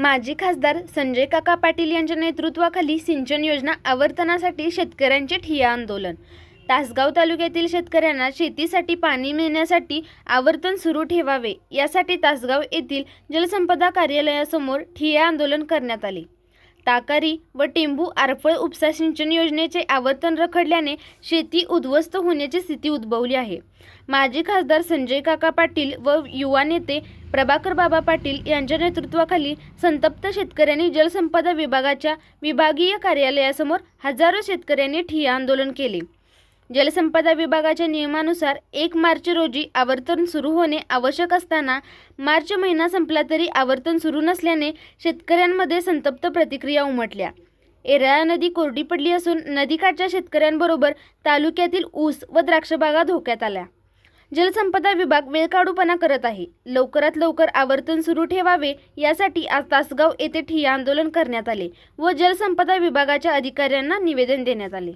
माजी खासदार संजय काका पाटील यांच्या नेतृत्वाखाली सिंचन योजना आवर्तनासाठी शेतकऱ्यांचे ठिय्या आंदोलन। तासगाव तालुक्यातील शेतकऱ्यांना शेतीसाठी पाणी मिळण्यासाठी आवर्तन सुरू ठेवावे यासाठी तासगाव येथील जलसंपदा कार्यालयासमोर ठिय्या आंदोलन करण्यात आले। ताकारी व टेंभू आरफळ उपसा सिंचन योजनेचे आवर्तन रखडल्याने शेती उद्ध्वस्त होण्याची स्थिती उद्भवली आहे। माजी खासदार संजय काका पाटील व युवा नेते प्रभाकर बाबा पाटील यांच्या नेतृत्वाखाली संतप्त शेतकऱ्यांनी जलसंपदा विभागाच्या विभागीय कार्यालयासमोर हजारो शेतकऱ्यांनी ठिय्या आंदोलन केले। जलसंपदा विभागाच्या नियमानुसार 1 मार्च रोजी आवर्तन सुरू होणे आवश्यक असताना मार्च महिना संपला तरी आवर्तन सुरू नसल्याने शेतकऱ्यांमध्ये संतप्त प्रतिक्रिया उमटल्या। येरळा नदी कोरडी पडली असून नदीकाठच्या शेतकऱ्यांबरोबर तालुक्यातील ऊस व द्राक्षबागा धोक्यात आल्या। जलसंपदा विभाग वेळकाढूपणा करत आहे। लवकरात लवकर आवर्तन सुरू ठेवावे यासाठी आज तासगाव येथे ठिय्या आंदोलन करण्यात आले व जलसंपदा विभागाच्या अधिकाऱ्यांना निवेदन देण्यात आले।